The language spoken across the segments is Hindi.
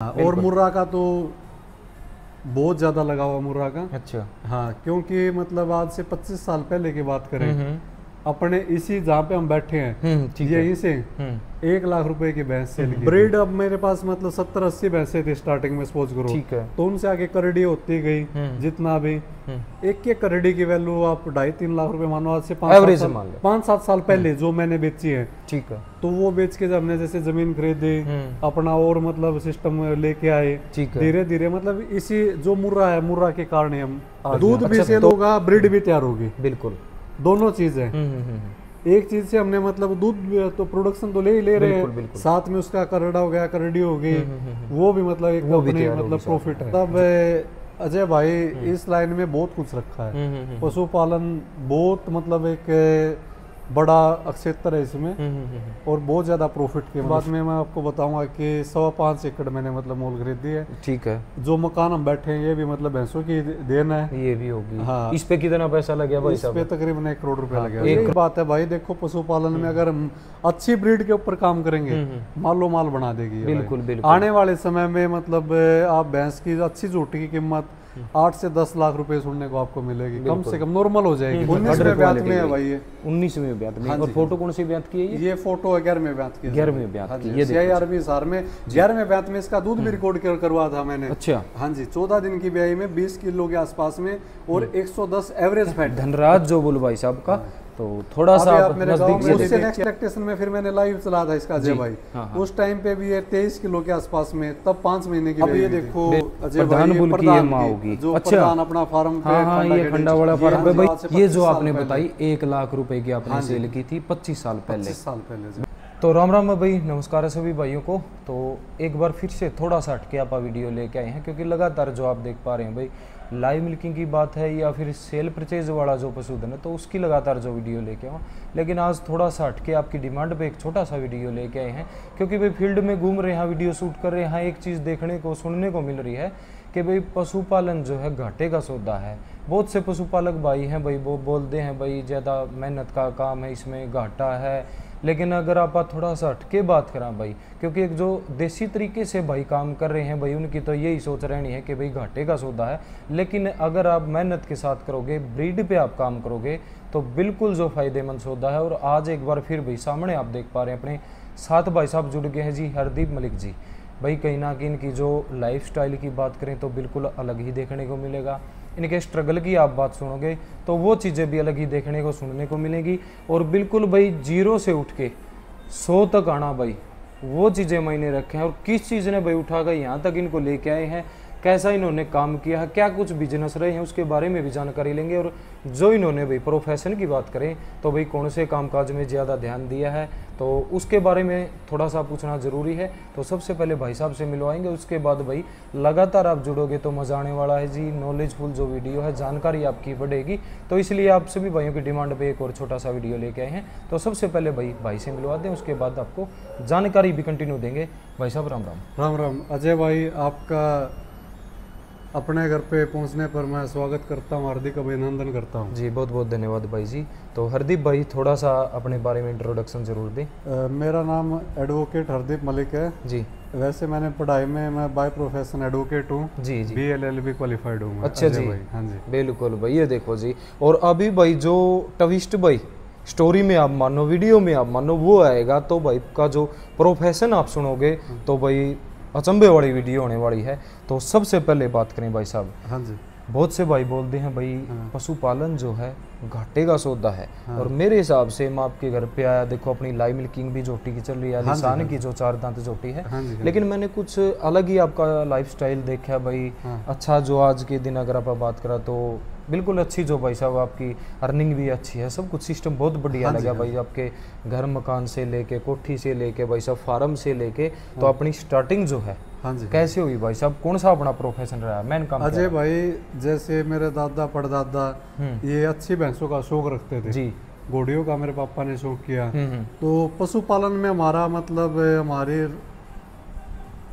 और मुर्रा का तो बहुत ज्यादा लगा हुआ मुर्रा का। अच्छा। हाँ, क्योंकि मतलब आज से 25 साल पहले की बात करें, हम्म। अपने इसी जहाँ पे हम बैठे हैं ठीक है। यहीं से 1 लाख रुपए की भैंस सेल की। ब्रीड अब मेरे पास मतलब 70-80 भैंसें थी स्टार्टिंग में, सपोज करो। ठीक है। तो उनसे आगे करड़ी होती गई जितना भी। एक करड़ी की वैल्यू आप 2.5-3 लाख रुपए मानो, आज से 5-7 साल पहले जो मैंने बेची है। ठीक है। तो वो बेच के जब हमने जैसे जमीन खरीदी, अपना और मतलब सिस्टम लेके आए, धीरे धीरे मतलब इसी जो मुर्रा है, मुर्रा के कारण ही हम दूध भी सेल होगा, ब्रीड भी तैयार होगी। बिल्कुल, दोनों चीजें। एक चीज से हमने मतलब दूध तो प्रोडक्शन तो ले ही ले रहे हैं, साथ में उसका करड़ा हो गया, करड़ी हो गई, वो भी मतलब एक अपने मतलब प्रॉफिट है। तब अजय भाई इस लाइन में बहुत कुछ रखा है। पशुपालन बहुत मतलब एक बड़ा क्षेत्र है इसमें, और बहुत ज्यादा प्रॉफिट के बाद में मैं आपको बताऊंगा कि 5.25 एकड़ मैंने मतलब मोल खरीदी है। ठीक है। जो मकान हम बैठे हैं ये भी मतलब भैंसों की देन है। ये भी होगी। हाँ। इस पे कितना पैसा लग गया भाई साहब? इस पे तकरीबन 1 करोड़ रुपया लग गया। एक बात है भाई, देखो पशुपालन में अगर हम अच्छी ब्रीड के ऊपर काम करेंगे, मालो माल बना देगी। बिल्कुल बिल्कुल। आने वाले समय में मतलब आप भैंस की अच्छी झोटी की कीमत 8 से 10 लाख रुपए सुनने को आपको मिलेगी, कम से कम नॉर्मल हो जाएगी। 19वें ब्यात में है भाई ये। 19वें ब्यात में। और फोटो कौन सी ब्यात की है ये फोटो 11वें ब्यात की। 11वें ब्यात की। ये CIRB हिसार में 11वें ब्यात में इसका दूध भी रिकॉर्ड करवा था मैंने। अच्छा। हाँ जी, 14 दिन की ब्याई में 20 किलो के आसपास में और 110 एवरेज फैट। धनराज जो बोल भाई साहब का, तो थोड़ा सा नजदीक से नेक्स्ट प्रैक्टिस में फिर मैंने लाइव चला था इसका अजय भाई। उस टाइम पे भी ये 23 किलो के आसपास में, तब 5 महीने की। अब ये देखो अजय भाई, ये प्रधान होगी जो प्रधान अपना फार्म पे। हाँ, ये खंडा वाला फार्म पे भाई। ये जो आपने बताई 1 लाख रुपए की आपने सेल की थी 25 साल पहले। 25 साल पहले। तो राम राम भाई, नमस्कार है सभी भाइयों को। तो एक बार फिर से थोड़ा सा हटके आप वीडियो लेके आए हैं, क्योंकि लगातार जो आप देख पा रहे हैं भाई, लाइव मिल्किंग की बात है या फिर सेल परचेज वाला जो पशुधन है, तो उसकी लगातार जो वीडियो लेके आऊँ। लेकिन आज थोड़ा सा हटके आपकी डिमांड पे एक छोटा सा वीडियो लेके आए हैं, क्योंकि भाई फील्ड में घूम रहे हैं, वीडियो शूट कर रहे हैं, एक चीज़ देखने को सुनने को मिल रही है कि भाई पशुपालन जो है घाटे का सौदा है। बहुत से पशुपालक भाई हैं भाई, वो बोलते हैं भाई ज़्यादा मेहनत का काम है, इसमें घाटा है। लेकिन अगर आप थोड़ा सा हटके बात करें भाई, क्योंकि एक जो देसी तरीके से भाई काम कर रहे हैं भाई, उनकी तो यही सोच रहनी है कि भाई घाटे का सौदा है। लेकिन अगर आप मेहनत के साथ करोगे, ब्रीड पे आप काम करोगे, तो बिल्कुल जो फ़ायदेमंद सौदा है। और आज एक बार फिर भाई सामने आप देख पा रहे हैं, अपने साथ भाई साहब जुड़ गए हैं जी, हरदीप मलिक जी। भाई कहीं ना कहीं इनकी जो लाइफस्टाइल की बात करें तो बिल्कुल अलग ही देखने को मिलेगा। इनके स्ट्रगल की आप बात सुनोगे तो वो चीज़ें भी अलग ही देखने को सुनने को मिलेगी। और बिल्कुल भाई 0 से उठ के 100 तक आना भाई, वो चीज़ें मायने रखे हैं। और किस चीज़ ने भाई उठा कर यहाँ तक इनको लेके आए हैं, कैसा इन्होंने काम किया है, क्या कुछ बिजनेस रहे हैं, उसके बारे में भी जानकारी लेंगे। और जो इन्होंने भाई प्रोफेशन की बात करें तो भाई कौन से कामकाज में ज़्यादा ध्यान दिया है, तो उसके बारे में थोड़ा सा पूछना ज़रूरी है। तो सबसे पहले भाई साहब से मिलवाएंगे, उसके बाद भाई लगातार आप जुड़ोगे तो मज़ा आने वाला है जी। नॉलेजफुल जो वीडियो है, जानकारी आपकी बढ़ेगी, तो इसलिए आप सभी भाइयों की डिमांड पे एक और छोटा सा वीडियो लेके आए हैं। तो सबसे पहले भाई से मिलवा दें, उसके बाद आपको जानकारी भी कंटिन्यू देंगे। भाई साहब राम राम। राम राम अजय भाई, आपका अपने घर पे पहुंचने पर मैं स्वागत करता हूं, हार्दिक अभिनंदन करता हूं जी। बहुत बहुत धन्यवाद भाई जी। तो हरदीप भाई थोड़ा सा अपने बारे में इंट्रोडक्शन जरूर दें। मेरा नाम एडवोकेट हरदीप मलिक है जी। वैसे मैंने पढ़ाई में मैं बाय प्रोफेशन एडवोकेट हूँ जी जी। BLLB क्वालिफाइड हूँ। अच्छा जी भाई। हाँ जी बिल्कुल भाई। ये देखो जी, और अभी भाई जो ट्विस्ट भाई स्टोरी में आप मानो, वीडियो में आप मानो, वो आएगा तो भाई का जो प्रोफेशन आप सुनोगे तो भाई अचंभे वाली वीडियो होने वाली है। तो सबसे पहले बात करें भाई साहब। हाँ जी। बहुत से भाई बोलते हैं भाई पशुपालन जो है घाटे का सौदा है। और मेरे हिसाब से मैं आपके घर पे आया, देखो अपनी लाइव मिल्किंग भी जोटी की चल रही है, निशान की जो 4 दांत जोटी है। लेकिन मैंने कुछ अलग ही आपका लाइफस्टाइल देखा है भाई। अच्छा, जो आज के दिन अगर आप बात करा तो बिल्कुल अच्छी जो भाई साहब आपकी अर्निंग भी अच्छी है, सब कुछ सिस्टम बहुत बढ़िया लगा भाई। आपके घर मकान से लेके, कोठी से लेके भाई साहब, फार्म से लेके, तो अपनी स्टार्टिंग जो है कैसे हुई भाई साहब, कौन सा अपना प्रोफेशन रहा, मेन काम? अजय भाई जैसे मेरे दादा परदादा ये अच्छी भैंसों का शौक रखते थे जी। घोड़ियों का मेरे पापा ने शौक किया। तो पशुपालन में हमारा मतलब हमारे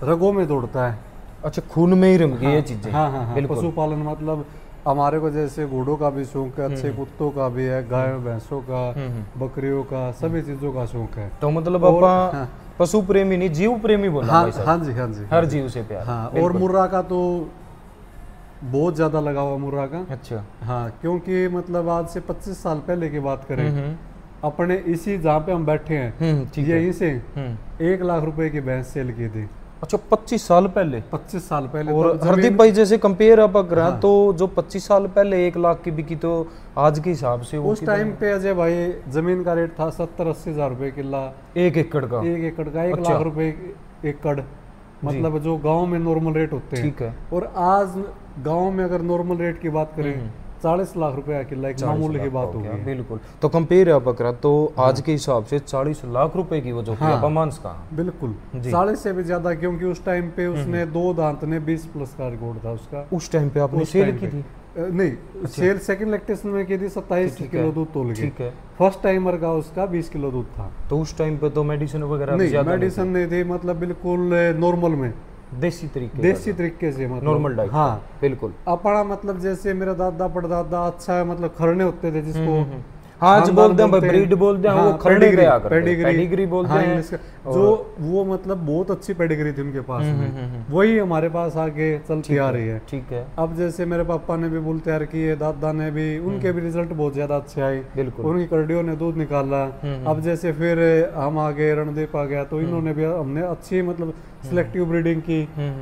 रगों में दौड़ता है। अच्छा, खून में ही रम गई ये चीजें। हाँ, पशुपालन मतलब हमारे को जैसे घोड़ों का भी शौक है, अच्छे कुत्तों का भी है, गाय भैंसों का, बकरियों का, सभी चीजों का शौक है। तो मतलब आप पशु प्रेमी नहीं, जीव प्रेमी बोला हाँ, भाई साहब। हाँ जी, हाँ जी, हर जीव से प्यार। हाँ। और मुर्रा का तो बहुत ज्यादा लगा हुआ मुर्रा का। अच्छा। हाँ, क्योंकि मतलब आज से 25 साल पहले की बात करें, अपने इसी जहाँ पे हम बैठे हैं यहीं से 1 लाख रुपए की भैंस सेल की थी। अच्छा, 25 साल पहले? 25 साल पहले। और हरदीप भाई जैसे कंपेयर आप करा तो जो 25 साल पहले 1 लाख की बिकी तो आज के हिसाब से उस टाइम पे अजय भाई जमीन का रेट था 70-80 हजार रुपए किला। 1 एकड़ का? 1 एकड़ का 1 लाख रुपए एकड़, मतलब जो गांव में नॉर्मल रेट होते हैं। ठीक है। और आज गांव में अगर नॉर्मल रेट की बात करें 40 लाख रुपए किला एक मामूली की बात होगी। बिल्कुल। तो कंपेयर आप करा तो आज के हिसाब से 40 लाख रुपए की वो जो मांस का। बिल्कुल 40 से भी ज्यादा, क्योंकि उस टाइम पे उसने 2 दांत ने 20 प्लस का रिकॉर्ड था उसका। उस टाइम पे आपने सेल की थी? नहीं, सेल सेकंड लैक्टेशन में की थी। 27 किलो दूध तोल के। ठीक है। फर्स्ट टाइमर का उसका 20 किलो दूध था। तो उस टाइम पे तो मेडिसिन वगैरह नहीं, मेडिसिन नहीं थी, मतलब बिल्कुल नॉर्मल में देसी तरीके से, मतलब नॉर्मल डाइट। हाँ बिल्कुल। अपना मतलब जैसे मेरा दादा परदादा अच्छा मतलब खरने होते थे जिसको आज बोलते हैं ब्रीड बोलते हैं, वो खरने गया करते, पेडिग्री बोलते हैं। जो वो मतलब बहुत अच्छी पेडिग्री थी उनके पास में, वही हमारे पास आगे चलती आ रही है। ठीक है। अब जैसे मेरे पापा ने भी बुल तैयार किए, दादा ने भी, उनके भी रिजल्ट बहुत ज्यादा अच्छे आए। बिल्कुल। उनकी कर्डियों ने दूध निकाला। अब जैसे फिर हम आगे रणदीप आ गया तो इन्होंने भी, हमने अच्छी मतलब सिलेक्टिव ब्रीडिंग की।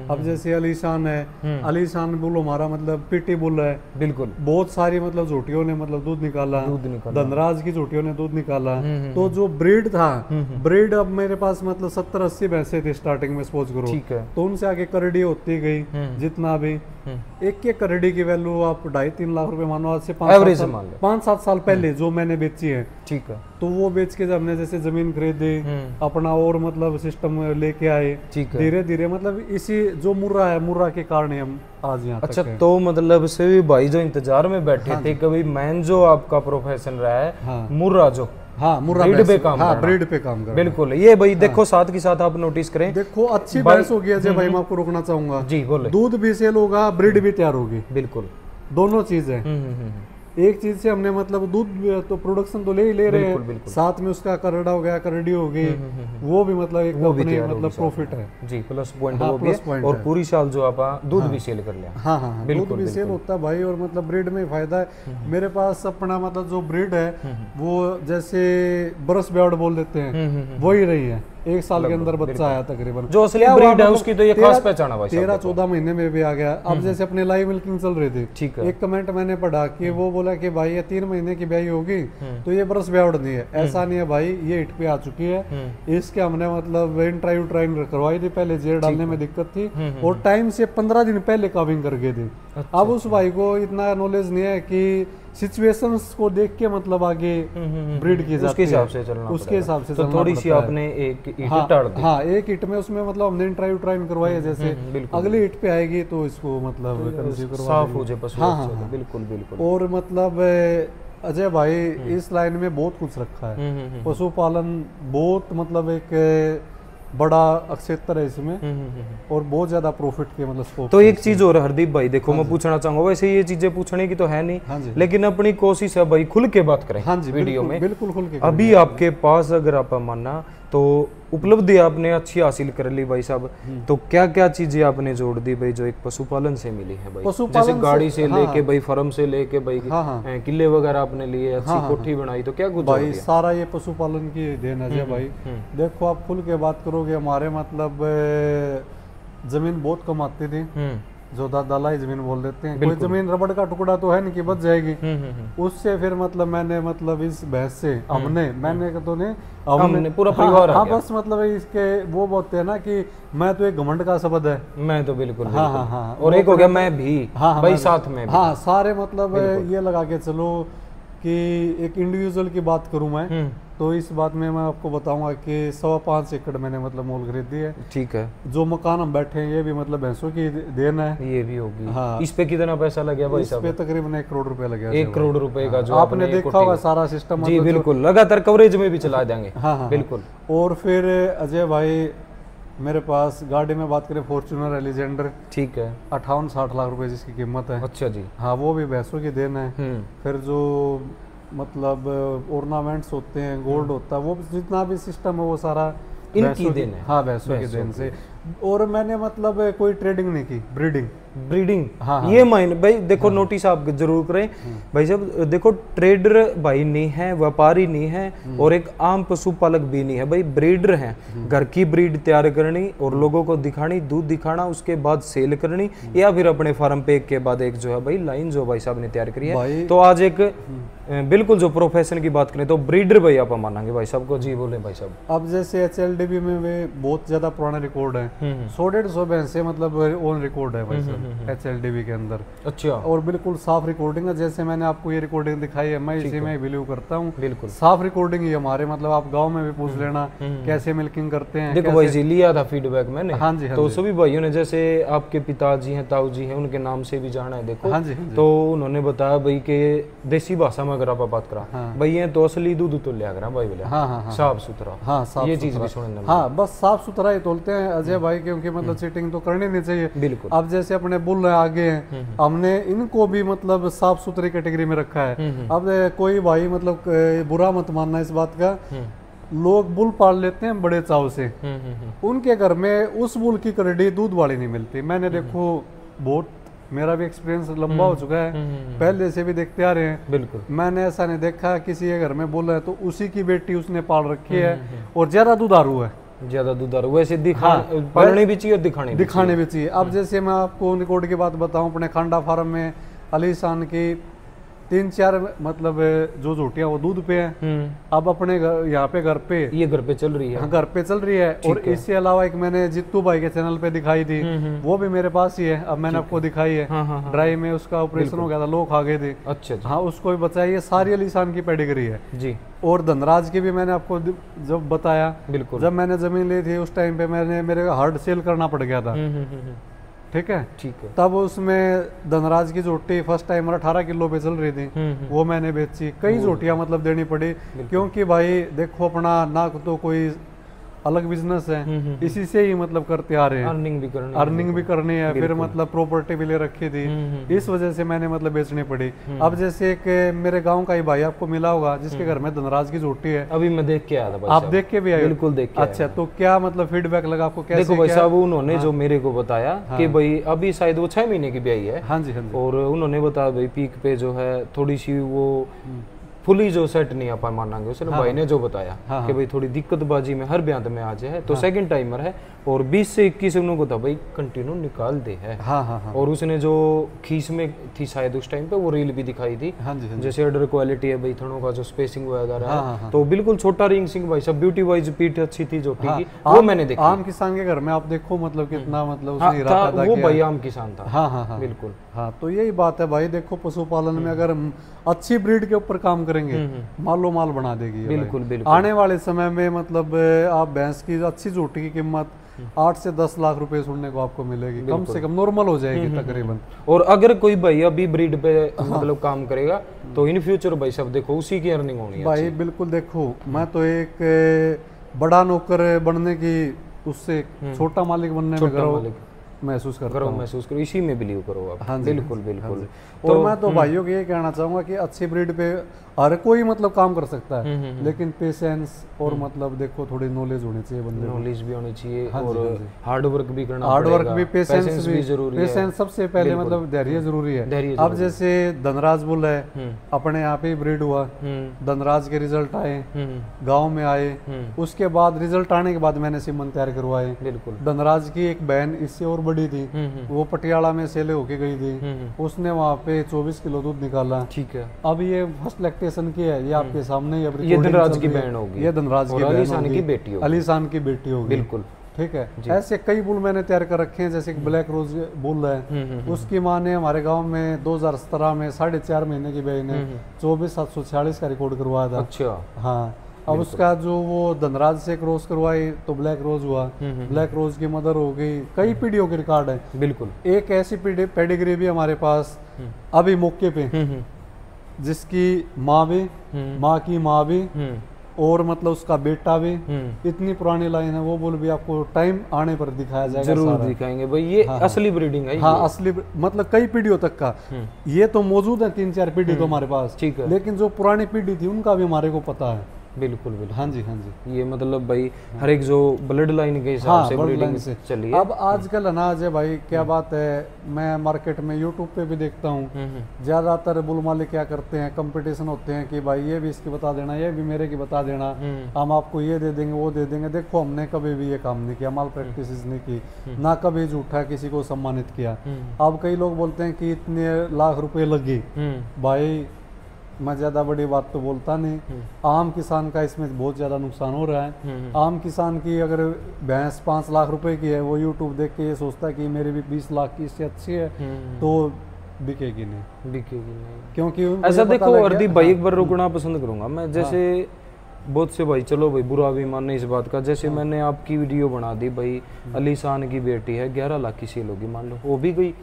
अब जैसे अलीशान है, अलीशान बुल हमारा मतलब पीटी बुल है। बिल्कुल। बहुत सारी मतलब झोटियों ने मतलब दूध निकाला। धनराज की झोटियों ने दूध निकाला। तो जो ब्रीड था, ब्रीड अब मेरे पास मतलब 70-80 भैंसे थी स्टार्टिंग में, सपोज करो। ठीक है। तो उनसे आगे करड़ी होती गई जितना भी। एक करड़ी की वैल्यू आप 2.5-3 लाख रुपए मानो, आज से 5-7 साल पहले जो मैंने बेची है। ठीक है। तो वो बेच के जब हमने जैसे जमीन खरीदी, अपना और मतलब सिस्टम लेके आए, धीरे धीरे मतलब इसी जो मुर्रा है, मुर्रा के कारण हम आज यहाँ अच्छा तक तो मतलब से भी भाई जो इंतजार में बैठे थे, कभी मैन जो आपका प्रोफेशन रहा है मुर्रा जो, हाँ, मुर्रा ब्रीड पे काम हाँ, ब्रीड पे काम कर। बिल्कुल। ये भाई देखो साथ के साथ आप नोटिस करें, देखो अच्छी भैंस होगी अजय भाई, मैं आपको रोकना चाहूंगा जी, बोले। दूध भी सेल होगा, ब्रीड भी तैयार होगी। बिल्कुल, दोनों चीजें। एक चीज से हमने मतलब दूध तो प्रोडक्शन तो ले ही ले रहे हैं, साथ में उसका करड़ा हो गया, करड़ी हो गई, वो भी मतलब एक अपने मतलब प्रॉफिट है जी, प्लस पॉइंट वो भी है। और पूरी साल जो आप दूध भी सेल कर लिया। हाँ हाँ, दूध भी सेल होता है भाई, और मतलब ब्रीड में फायदा है। मेरे पास अपना मतलब जो ब्रीड है वो जैसे बरस ब्यावड़ बोल देते हैं, वही रही है। 1 साल के अंदर बच्चा आया तकरीबन, जो असली ब्रीड है उसकी तो ये खास पहचान है भाई। 13-14 महीने में भी आ गया। अब जैसे अपने लाइव मिल्किंग चल रही थी, ठीक है। एक कमेंट मैंने पढ़ा कि वो बोला कि भाई ये 3 महीने की ब्याई होगी तो ये बरस ब्यावड़ नहीं है। ऐसा नहीं है भाई, ये हिट पे आ चुकी है। इसके हमने मतलब इंट्रायूट्राइन करवाई थी, पहले जेर डालने में दिक्कत थी, और टाइम से 15 दिन पहले काविंग कर गए थे। अब उस भाई को इतना नॉलेज नहीं है कि सिचुएशंस को देख के मतलब आगे ब्रीड की जाती है, उसके हिसाब से चलना, उसके हिसाब से तो थोड़ी सी आपने एक ईट डाल दी। हाँ, एक ईट में उसमें मतलब हमने इंट्रायूट्राइन करवाई है, जैसे अगली ईट पे आएगी तो इसको मतलब कंसीव करवा साफ हो जाए पशु। हाँ, बिल्कुल बिल्कुल। और मतलब अजय भाई इस लाइन में बहुत कुछ रखा है, पशुपालन बहुत मतलब एक बड़ा क्षेत्र है इसमें, और बहुत ज्यादा प्रॉफिट के मतलब स्कोप। तो एक चीज और हरदीप भाई देखो, मैं पूछना चाहूंगा, वैसे ये चीजें पूछने की तो है नहीं, लेकिन अपनी कोशिश है भाई खुल के बात करें। हाँ जी, वीडियो में बिल्कुल खुल के। अभी आपके पास अगर आप मानना तो उपलब्धि आपने अच्छी हासिल कर ली भाई साहब, तो क्या क्या चीजें आपने जोड़ दी भाई जो एक पशुपालन से मिली है भाई? जैसे गाड़ी से लेके भाई, फार्म से लेके भाई, किले वगैरह आपने लिए, अच्छी कोठी बनाई, तो क्या कुछ भाई सारा ये पशुपालन की देन है भाई। देखो आप खुल के बात करोगे, हमारे मतलब जमीन बहुत कम आती थी, जो दादालाई जमीन बोल देते हैं। कोई जमीन रबड़ का टुकड़ा तो है नहीं कि बच जाएगी। उससे फिर मतलब मैंने मतलब इस भैंस से मैंने तो नहीं, हमने पूरा परिवार। हाँ, बस मतलब इसके वो बोलते हैं ना कि मैं तो एक घमंड का शब्द है, मैं तो बिल्कुल। हाँ, और एक हो गया मैं भी, भाई साथ में। हाँ, सारे मतलब ये लगा के चलो कि एक इंडिविजुअल की बात करूं मैं, तो इस बात में मैं आपको बताऊंगा कि 5.25 एकड़ मैंने मतलब मोल खरीदी है। ठीक है। जो मकान हम बैठे हैं ये भी मतलब भैंसों की देन है, ये भी होगी। हाँ। इस पे कितना पैसा लग गया भाई साहब? इस पे तकरीबन 1 करोड़ रुपए लगे। 1 करोड़ रुपए का जो आपने देखा होगा सारा सिस्टम। जी बिल्कुल, लगातार कवरेज में भी चला देंगे। हाँ, बिल्कुल। और फिर अजय भाई मेरे पास गाड़ी में बात करें, फॉर्च्यूनर एलिजेंडर, ठीक है, 58-60 लाख रुपए जिसकी कीमत है। अच्छा जी। हाँ, वो भी भैंसों की देन है। फिर जो मतलब ऑर्नामेंट्स होते हैं, गोल्ड होता है, वो जितना भी सिस्टम है वो सारा इनकी देन है। हाँ भैंसों की देन से। और मैंने मतलब कोई ट्रेडिंग नहीं की, ब्रीडिंग। हाँ, ये मायने भाई देखो, नोटिस आप जरूर करें भाई साहब, देखो ट्रेडर भाई नहीं है, व्यापारी नहीं है, और एक आम पशुपालक भी नहीं है भाई, ब्रीडर हैं। घर की ब्रीड तैयार करनी और लोगों को दिखानी, दूध दिखाना, उसके बाद सेल करनी, या फिर अपने फार्म पे एक के बाद एक जो है भाई लाइन जो भाई साहब ने तैयार करी है। तो आज एक बिल्कुल जो प्रोफेशन की बात करें तो ब्रीडर भाई आप मानेंगे भाई साहब को। जी बोले भाई साहब। अब जैसे HLDB में वे बहुत ज्यादा पुराना रिकॉर्ड है, 100-150 भैंसे मतलब ओन रिकॉर्ड है भाई साहब HLDB के अंदर। अच्छा। और बिल्कुल साफ रिकॉर्डिंग है, जैसे मैंने आपको ये रिकॉर्डिंग दिखाई है, मैं इसी में बिलीव करता हूँ। बिल्कुल साफ रिकॉर्डिंग ही हमारे, मतलब आप गांव में भी पूछ लेना कैसे मिल्किंग करते हैं। देखो भाई जी, लिया था फीडबैक मैंने। हाँ जी, तो सभी भाइयों ने, जैसे आपके पिताजी हैं, ताऊ जी हैं, उनके नाम से भी जाना है देखो। हाँ जी, तो उन्होंने बताया भाई के देसी भाषा में अगर आप बात करा भाई, ये तो असली दूध तो लिया करा भाई बोले। हाँ, साफ सुथरा। हाँ, साफ ये चीज भी सुनने। हाँ, बस साफ सुथरा ही तोलते हैं अजय भाई, क्योंकि मतलब चीटिंग तो करनी नहीं चाहिए। बिल्कुल। अब जैसे अपने बुल आगे हैं, हमने इनको भी मतलब साफ सुथरी कैटेगरी में रखा है। अब कोई भाई मतलब बुरा मत मानना इस बात का, लोग बुल पाल लेते हैं बड़े चाव से, उनके घर में उस बुल की करड़ी दूध वाली नहीं मिलती। मैंने देखो, बहुत मेरा भी एक्सपीरियंस लंबा हो चुका है, पहले से भी देखते आ रहे हैं। बिल्कुल। मैंने ऐसा नहीं देखा किसी के घर में बुल है तो उसी की बेटी उसने पाल रखी है और ज्यादा दूधारू है, ज्यादा दूधारू, वैसे पालने भी चाहिए और दिखाने भी चाहिए। अब जैसे मैं आपको रिकॉर्ड की बात बताऊं, अपने खांडा फार्म में अलीशान की 3-4 मतलब जो झोटियां वो दूध पे हैं। अब अपने यहाँ पे घर पे ये घर पे चल रही है। हाँ, घर पे चल रही है। और इसके अलावा एक मैंने जित्तू भाई के चैनल पे दिखाई थी, वो भी मेरे पास ही है। अब मैंने आपको दिखाई है। हाँ, ड्राई में उसका ऑपरेशन हो गया था, लोग खा गए थे। अच्छा। हाँ, उसको भी बचाई है। सारी अलीशान की पेडिग्री है जी। और धनराज की भी मैंने आपको जब बताया, बिल्कुल, जब मैंने जमीन ली थी उस टाइम पे मेरे हार्ड सेल करना पड़ गया था। ठीक है। तब उसमें धनराज की जोटी फर्स्ट टाइमर 18 किलो पे चल रही थी, वो मैंने बेची। कई जोटियां मतलब देनी पड़ी, क्योंकि भाई देखो अपना ना तो कोई अलग बिजनेस है, इसी से ही मतलब करते आ रहे हैं, अर्निंग भी करनी है, फिर मतलब प्रॉपर्टी भी ले रखी थी, इस वजह से मैंने मतलब बेचनी पड़ी। अब जैसे एक मेरे गांव का ही भाई आपको मिला होगा जिसके घर में धनराज की झोटी है, अभी मैं देख के आया था। आप देख के भी आए? बिल्कुल देख के। अच्छा, तो क्या मतलब फीडबैक लगा आपको? कैसे? देखो भाई साहब, उन्होंने जो मेरे को बताया कि भाई अभी शायद वो 6 महीने की ब्याई है। हाँ जी। और उन्होंने बताया भाई पीक पे जो है थोड़ी सी वो फुली जो सेट नहीं आ पा मानांगे उसने। भाई ने जो बताया कि भाई थोड़ी दिक्कतबाजी में हर ब्याह में आज है, तो सेकंड टाइमर है और 20 से 21 उनको था भाई कंटिन्यू निकाल दे है। और उसने जो खीस में थी शायद उस टाइम पे वो रील भी दिखाई थी। जैसे अडर क्वालिटी है भाई, थनों का जो स्पेसिंग वगैरह है, तो बिल्कुल छोटा रिंग सिंह भाई सब ब्यूटी वाइज पीठ अच्छी थी जो की, वो मैंने देखा। आम किसान के घर में आप देखो मतलब कितना मतलब उसने इरादा पैदा किया, वो भाई आम किसान था। हाँ, बिल्कुल। हाँ, तो यही बात है भाई, देखो पशुपालन में अगर अच्छी ब्रीड के ऊपर काम करेंगे, मालो माल बना देगी। बिल्कुल। आने वाले समय में मतलब आप भैंस की अच्छी झोटी की कीमत 8 से 10 लाख रुपए सुनने को आपको मिलेगी, कम से कम नॉर्मल हो जाएगी तकरीबन। और अगर कोई भाई अभी ब्रीड पे मतलब काम करेगा तो इन फ्यूचर भाई सब देखो उसी की अर्निंग होनी है भाई। बिल्कुल। देखो मैं तो एक बड़ा नौकर बनने की उससे छोटा मालिक बनने में महसूस करो, इसी में बिलीव करो आप। हाँ जी, बिल्कुल। और मैं तो भाइयों को ये कहना चाहूंगा कि अच्छी ब्रीड पे हर कोई मतलब काम कर सकता है, लेकिन पेशेंस और मतलब देखो थोड़ी नॉलेज होनी चाहिए बंदे को, नॉलेज भी होनी चाहिए और हार्ड वर्क भी करना, हार्ड वर्क भी, पेशेंस भी जरूरी है। पेशेंस सबसे पहले मतलब धैर्य जरूरी है। अब जैसे धनराज बुल है, अपने यहाँ पे ब्रीड हुआ, धनराज के रिजल्ट आए, गाँव में आए, उसके बाद रिजल्ट आने के बाद मैंने सीमन तैयार करवाए। बिल्कुल। धनराज की एक बहन इससे और बड़ी थी, वो पटियाला में सेले होके गई थी, उसने वहाँ पे 24 किलो दूध निकाला। ठीक है। अब ये फर्स्ट लैक्टेशन की है, ये आपके सामने ही। ये धनराज की बहन होगी, ये धनराज की अलीशान की बेटी होगी, अलीशान की बेटी होगी। बिल्कुल। ठीक है। ऐसे कई बुल मैंने तैयार कर रखे हैं, जैसे ब्लैक रोज बुल है, उसकी माँ ने हमारे गांव में 2017 में 4.5 महीने की बहन ने 24,746 का रिकॉर्ड करवाया था। अच्छा। हाँ। अब उसका जो वो धनराज से क्रॉस करवाई तो ब्लैक रोज हुआ, ब्लैक रोज की मदर हो गई। कई पीढ़ियों के रिकॉर्ड है। बिल्कुल। एक ऐसी पेडिग्री भी हमारे पास अभी मौके पे, जिसकी माँ भी, माँ की माँ भी, और मतलब उसका बेटा भी, इतनी पुरानी लाइन है। वो बुल भी आपको टाइम आने पर दिखाया जाएगा, जरूर दिखाएंगे भाई। ये असली ब्रीडिंग है। हाँ, असली मतलब कई पीढ़ियों तक का ये तो मौजूद है, 3-4 पीढ़ी तो हमारे पास, ठीक है। लेकिन जो पुरानी पीढ़ी थी उनका भी हमारे को पता है। बिल्कुल बिल्कुल। हाँ जी हाँ जी। ये मतलब भाई हर एक जो ब्लड लाइन के हिसाब से ब्रीडिंग चली है। अब आजकल अनाज है भाई, क्या बात है, मैं मार्केट में यूट्यूब पे भी देखता हूँ, ज्यादातर बुल मालिक क्या करते हैं, कंपटीशन होते हैं कि भाई ये भी इसकी बता देना, ये भी मेरे की बता देना, हम आपको ये दे देंगे वो दे देंगे। देखो हमने कभी भी ये काम नहीं किया, माल प्रैक्टिस नहीं की, ना कभी झूठा किसी को सम्मानित किया। अब कई लोग बोलते हैं कि इतने लाख रुपए लगी, भाई मैं ज़्यादा बड़ी बात तो बोलता नहीं। आम किसान का इसमें बहुत ज़्यादा नुकसान हो रहा है। आम किसान की अगर भैंस 5 लाख रुपए की है, वो यूट्यूब देख के ये सोचता है कि मेरी भी 20 लाख की इससे अच्छी है, तो बिकेगी नहीं, क्योंकि ऐसा देखो हरदीप भाई एक बार रुकना पसंद करूंगा मैं। जैसे बहुत से भाई, चलो भाई बुरा भी मानने इस बात का, जैसे मैंने आपकी वीडियो बना दी भाई, अली शान की बेटी है 11 लाख की सेल होगी, मान लो वो भी गई।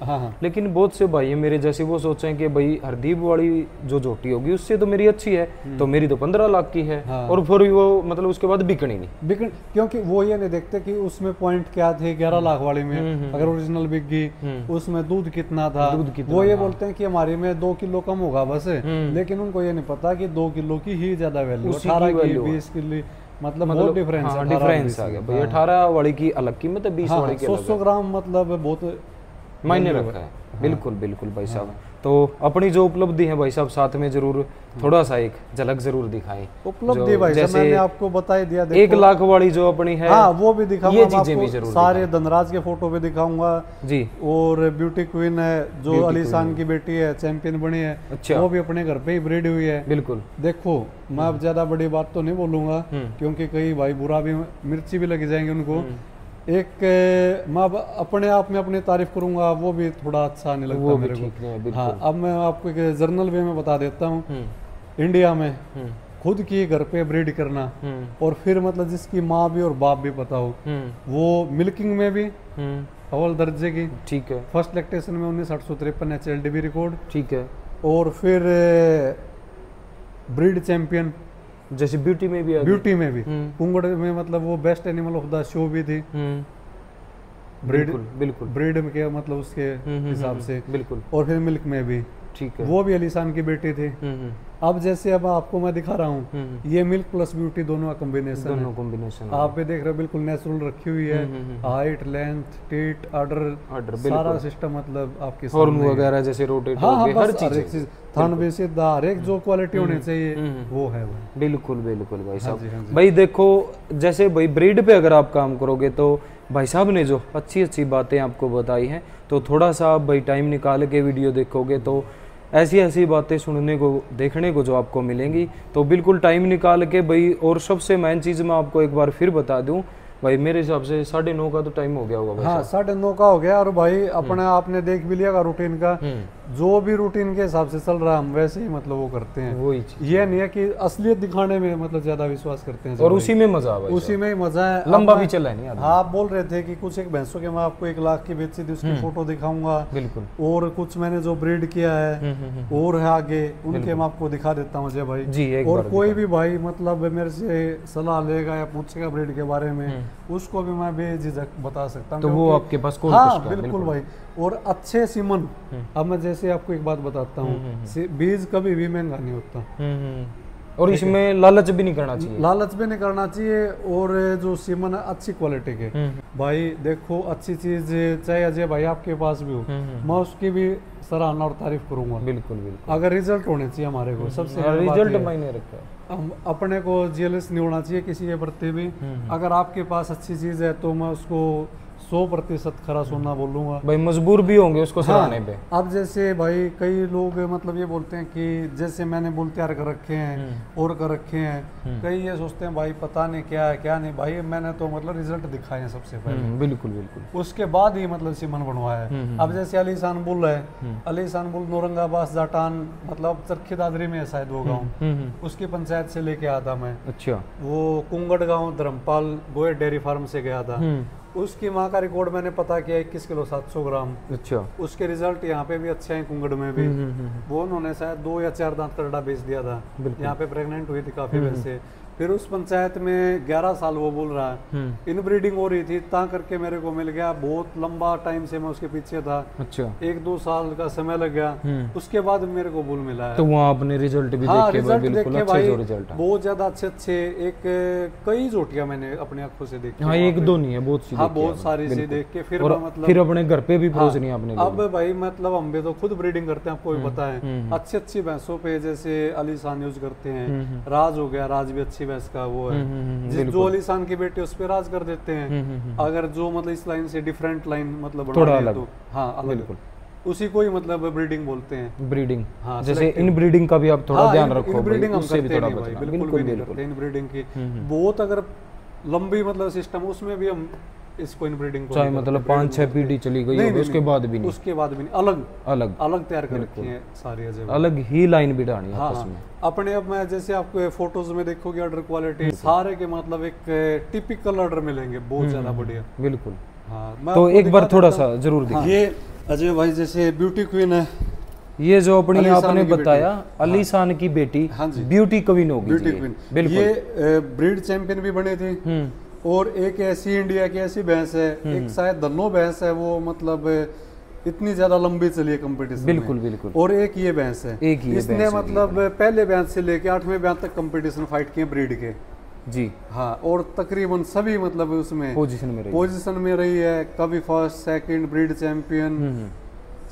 लेकिन बहुत से भाई मेरे जैसे वो सोचें कि भाई हरदीप वाली जो झोटी होगी उससे तो मेरी अच्छी है, तो मेरी तो 15 लाख की है, और फिर वो मतलब उसके बाद बिकनी नहीं, क्योंकि वो ये नहीं देखते कि उसमें पॉइंट क्या थे 11 लाख वाली में, अगर ओरिजिनल बिक गई, उसमें दूध कितना था, वो ये बोलते हैं कि हमारी में 2 किलो कम होगा बस, लेकिन उनको ये नहीं पता कि 2 किलो की ही ज्यादा वैल्यू, 18 20 के लिए मतलब बहुत डिफरेंस है। डिफरेंस आ गया भाई, 18 वाली की अलग कीमत है, 20 वाली की अलग। 100 ग्राम मतलब बहुत मायने रखता है। बिल्कुल बिल्कुल भाई साहब। तो अपनी जो उपलब्धि है भाई साहब साथ में जरूर थोड़ा सा एक झलक जरूर दिखाएं। उपलब्धि भाई साहब मैंने आपको बता ही दिया, 1 लाख वाली जो अपनी है, हाँ वो भी दिखाऊंगा, ये चीजें भी जरूर सारे धनराज के फोटो भी दिखाऊंगा जी। और ब्यूटी क्वीन है जो अली शान की बेटी है, चैंपियन बनी है, अच्छा, वो भी अपने घर पे ही ब्रीड हुई है। बिल्कुल। देखो मैं अब ज्यादा बड़ी बात तो नहीं बोलूंगा, क्योंकि कई भाई बुरा भी, मिर्ची भी लगी जाएंगे उनको। एक मैं अब अपने आप में अपनी तारीफ करूंगा, वो भी थोड़ा अच्छा नहीं लगता मेरे को। हाँ अब मैं आपको एक जर्नल वे में बता देता हूँ, इंडिया में खुद की घर पे ब्रीड करना, और फिर मतलब जिसकी माँ भी और बाप भी पता हो, वो मिल्किंग में भी अव्वल दर्जे की, ठीक है, फर्स्ट लैक्टेशन में 1953 HLDB रिकॉर्ड, ठीक है, और फिर ब्रीड चैंपियन, जैसे ब्यूटी में भी कुंगड़ में मतलब वो best animal of the show भी थी, ब्रीड बिल्कुल ब्रीड में क्या मतलब उसके हिसाब से, बिल्कुल, और फिर मिल्क में भी, ठीक है, वो भी अली शान की बेटी थी। अब जैसे अब आपको मैं दिखा रहा हूँ, ये मिल्क प्लस ब्यूटी दोनों का कॉम्बिनेशन आप भी देख रहे हो, बिल्कुल नेचुरल रखी हुई है, हाइट लेंथ टीट आर्डर सारा सिस्टम मतलब आपके हॉर्न वगैरह जैसे रोटेट, हर चीज थान भी सीधा, हर एक जो क्वालिटी होनी चाहिए वो है। बिल्कुल बिल्कुल भाई साहब। भाई देखो जैसे भाई ब्रीड पे अगर आप काम करोगे तो भाई साहब ने जो अच्छी अच्छी बातें आपको बताई हैं, तो थोड़ा सा आप भाई टाइम निकाल के वीडियो देखोगे तो ऐसी ऐसी बातें सुनने को देखने को जो आपको मिलेंगी, तो बिल्कुल टाइम निकाल के भाई। और सबसे मेन चीज़ मैं आपको एक बार फिर बता दूं भाई, मेरे हिसाब से 9:30 का तो टाइम हो गया होगा भाई। हाँ 9:30 का हो गया, और भाई अपने आपने देख भी लिया रूटीन का, जो भी रूटीन के हिसाब से चल रहा है हम वैसे ही मतलब वो करते हैं, वही ये नहीं है कि असलियत दिखाने में मतलब ज्यादा विश्वास करते हैं, और उसी में मजा है, उसी में ही मजा है, लंबा भी चला नहीं। हाँ आप बोल रहे थे कि कुछ एक भैंसों के मैं आपको 1 लाख की बेची थी, उसकी फोटो दिखाऊंगा, बिल्कुल, और कुछ मैंने जो ब्रीड किया है और है आगे उनके मैं आपको दिखा देता हूँ अजय भाई जी। और कोई भी भाई मतलब मेरे से सलाह लेगा या पूछेगा ब्रीड के बारे में, उसको भी मैं बेझिझक बता सकता हूँ, तो वो आपके पास कौन? हाँ बिल्कुल भाई। और अच्छे सीमन, अब मैं जैसे आपको एक बात बताता हूँ, बीज कभी भी महंगा नहीं होता, और इसमें लालच भी नहीं करना चाहिए, और जो सीमन है अच्छी क्वालिटी के। भाई देखो अच्छी चीज चाहे अजय भाई आपके पास भी हो, मैं उसकी भी सराहना और तारीफ करूंगा, बिल्कुल बिल्कुल, अगर रिजल्ट होने चाहिए हमारे को, सबसे रिजल्ट मायने रखता है, अपने को जेलस नहीं होना चाहिए किसी के प्रति भी। अगर आपके पास अच्छी चीज है तो मैं उसको 100% खरा सोना बोलूंगा भाई, मजबूर भी होंगे उसको सराहने पे। अब जैसे भाई कई लोग मतलब ये बोलते हैं कि जैसे मैंने बुल तैयार कर रखे हैं और कर रखे हैं, कई ये सोचते हैं भाई पता नहीं क्या है क्या नहीं, भाई मैंने तो मतलब रिजल्ट दिखाए हैं सबसे पहले, बिल्कुल बिल्कुल, उसके बाद ही मतलब सीमन बनवाया है। अब जैसे अली शान बुल है, अली शान बुल नौरंगाबाद जाटान मतलब चरखी दादरी में है शायद वो गाँव, उसकी पंचायत से लेके आया था मैं। अच्छा। वो कुंगड़ गाँव धर्मपाल गोयर डेयरी फार्म से गया था, उसकी माँ का रिकॉर्ड मैंने पता किया 21 किलो 700 ग्राम। अच्छा। उसके रिजल्ट यहाँ पे भी अच्छे हैं कुंगड़ में भी। वो उन्होंने शायद 2 या 4 दांत का डा बेच दिया था, यहाँ पे प्रेग्नेंट हुई थी काफी वैसे। फिर उस पंचायत में 11 साल वो बोल रहा है, इनब्रीडिंग हो रही थी, ता करके मेरे को मिल गया। बहुत लंबा टाइम से मैं उसके पीछे था। अच्छा। 1-2 साल का समय लग गया, उसके बाद मेरे को बुल मिला है। तो वहाँ आपने रिजल्ट भी हाँ, देखे? रिजल्ट बिल्कुल देखे अच्छे भाई, जो रिजल्ट है, बहुत ज्यादा अच्छे एक कई जोटियां मैंने अपनी आंखों से देखी। हाँ, एक दो नहीं है, बहुत सी। हाँ, बहुत सारी सी देख के फिर मतलब फिर अपने घर पे भी परोसनी है आपने? अब भाई मतलब हम भी तो खुद ब्रीडिंग करते हैं, आपको भी पता है। अच्छी भैंसों पे जैसे अलीशान यूज करते हैं, राज हो गया, राज भी अच्छी भैंस का वो है। जो अलीशान की बेटी उस पे राज कर देते हैं। अगर जो मतलब इस लाइन से डिफरेंट लाइन मतलब थोड़ा अलग, तो हाँ अलग, बिल्कुल उसी को ही मतलब ब्रीडिंग बोलते हैं। ब्रीडिंग, हाँ, जैसे इन ब्रीडिंग का भी आप थोड़ा ध्यान रखो। इनब्रीडिंग हम करते नहीं भाई, बिल्कुल भी नहीं करते इनब्रीडिंग की। बहुत अगर लंबी मतलब सिस्टम, उसमें भी हम इसको इनब्रीडिंग को चाहे मतलब 5-6 पीढ़ी चली गई है, उसके बाद भी नहीं, उसके बाद भी नहीं, अलग अलग अलग तैयार कर रखी है सारी अजय, अलग ही लाइन बिठानी है आपस में। अपने अब मैं जैसे आपको फोटोज में देखोगे ऑर्डर क्वालिटी सारे के मतलब एक टिपिकल ऑर्डर मिलेंगे, बहुत ज्यादा बढ़िया। बिल्कुल। हाँ, तो एक बार थोड़ा सा जरूर दिखाइए। ये अजय भाई जैसे ब्यूटी क्वीन है, ये जो अपनी आपने बताया अलीशान की बेटी, ब्यूटी क्वीन होगी, ब्यूटी क्वीन। ये ब्रीड चैंपियन भी बने थे। और एक ऐसी इंडिया की ऐसी भैंस है, एक शायद धनो भैंस है, वो मतलब इतनी ज्यादा लंबी चली है कंपटीशन। बिल्कुल बिल्कुल। और एक ये भैंस है, इसने मतलब पहले भैंस से लेके 8वें भैंस तक कंपटीशन फाइट किए ब्रीड के जी। हाँ, और तकरीबन सभी मतलब उसमें पोजीशन में रही है। कभी first, second, breed champion,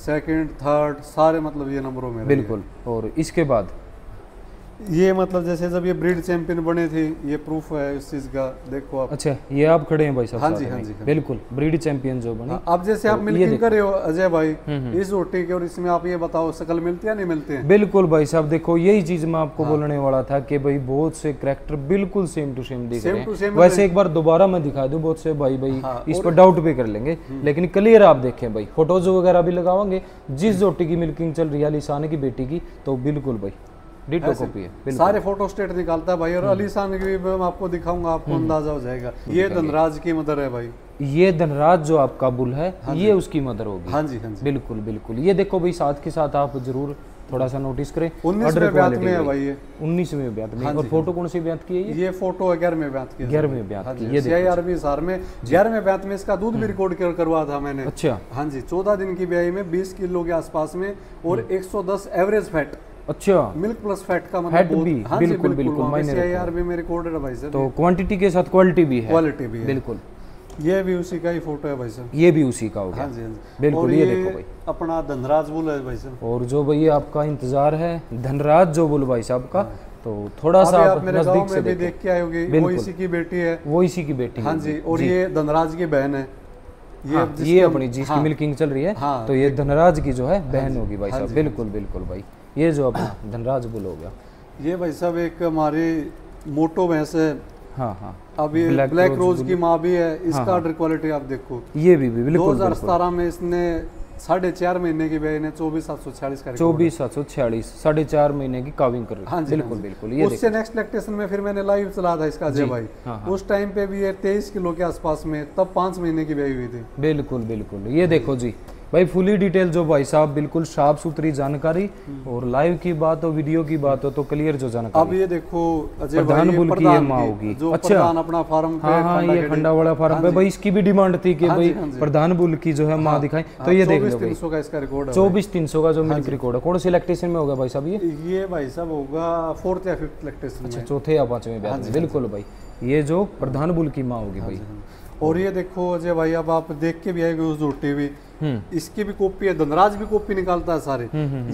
second, third, सारे मतलब ये नंबरों में। बिल्कुल। और इसके बाद ये मतलब जैसे जब ये ब्रीड चैंपियन बने थे, ये प्रूफ है इस चीज का, देखो आप। अच्छा, ये आप खड़े हैं भाई साहब? हाँ जी, हाँ जी, बिल्कुल, ब्रीड चैंपियन जो बने। अब जैसे आप मिल्किंग कर रहे हो अजय भाई इस रोटी के, और इसमें आप ये बताओ शकल मिलती है नहीं मिलती है? बिल्कुल भाई साहब, देखो यही चीज मैं आपको बोलने वाला था कि भाई बहुत से कैरेक्टर बिल्कुल सेम टू सेम दिख रहे हैं। वैसे एक बार दोबारा मैं दिखा दूं, बहुत से भाई इस पर डाउट भी कर लेंगे, लेकिन क्लियर आप देखें भाई, फोटोज वगैरह भी लगावांगे। जिस जोटी की मिल्किंग चल रही है अलीशान की बेटी की, तो बिल्कुल भाई डिटो कॉपी है, सारे फोटो स्टेट निकालता है भाई। और अलीशान की भी मैं आपको दिखाऊंगा, आपको अंदाजा हो जाएगा। ये धनराज की मदर है भाई, ये धनराज जो आपका बुल है, ये उसकी मदर होगी। हाँ जी, हाँ जी, बिल्कुल बिल्कुल। ये देखो भाई, साथ के साथ आप जरूर थोड़ा सा नोटिस करें। 19वें ब्यात में है भाई ये, 19वें ब्यात में। और फोटो कौन सी ब्यात की है ये? फोटो 11वें ब्यात की। 11वें ब्यात की। ये CIRB हिसार में 11वें ब्यात में इसका दूध भी रिकॉर्ड करवा था मैंने। अच्छा। हाँ जी, 14 दिन की ब्याई में 20 किलो के आसपास में, और 110 एवरेज फैट। अच्छा, मिल्क प्लस फैट का मतलब फैट भी। हाँ बिल्कुल बिल्कुल, CIRB में रिकॉर्डेड है भाई साहब। तो क्वांटिटी के साथ क्वालिटी भी है। क्वालिटी भी है, बिल्कुल। ये भी उसी का ही फोटो है भाई साहब, ये भी उसी का हो गया। हाँ जी, हाँ जी, बिल्कुल। ये देखो भाई, अपना धनराज बुल है भाई साहब। और जो भाई आपका इंतजार है धनराज जो बुल भाई साहब का, तो थोड़ा सा आप मेरे गांव में भी देख के आए होगे, वो इसी की बेटी है। वो इसी की बेटी। हाँ जी। और ये धनराज की बहन है। ये अपनी जिसकी मिल्किंग चल रही है, तो ये धनराज की जो है बहन होगी भाई साहब। बिल्कुल बिल्कुल भाई, ये जो अपना धनराज बुल हो गया। ये भाई साहब एक हमारी मोटो भैंस है। हाँ हाँ। अब ये ब्लैक रोज की माँ भी है। इसका ऑर्डर क्वालिटी आप देखो, ये भी बिल्कुल। 2017 में इसने 4.5 महीने की ब्याई ने 24,746 का 24,746 4.5 महीने की काविंग कर रही है। हाँ जी, बिल्कुल बिल्कुल। ये उससे नेक्स्ट लैक्टेशन में फिर मैंने लाइव चला था इसका अजय भाई। उस टाइम पे भी ये 23 किलो के आसपास में, तब 5 महीने की ब्याई हुई थी। बिल्कुल बिल्कुल। ये देखो जी भाई, फुली डिटेल जो भाई साहब, बिल्कुल साफ सुथरी जानकारी। और लाइव की बात हो, वीडियो की बात हो, तो क्लियर जो जानकारी। अब ये देखो अजय प्रधान बुल की ये माँ होगी। अच्छा, अपना फार्म पे, हाँ, ये खंडा वाला फार्म पे भाई, इसकी भी डिमांड थी कि भाई प्रधान बुल की जो है माँ दिखाएं। तो ये देख लो भाई, 24,300 का इसका रिकॉर्ड है। 24,300 का जो मिल्क रिकॉर्ड है। कौन सी लैक्टेशन में होगा भाई साहब ये भाई साहब होगा 4th या 5th लैक्टेशन में। अच्छा, 4थे या 5वें ब्यात में। बिल्कुल भाई, ये जो प्रधान बुल की माँ होगी भाई। और ये देखो अजय भाई, अब आप देख के भी आएंगे उस जोटी भी, इसकी भी कॉपी है। धनराज भी कॉपी निकालता है सारे।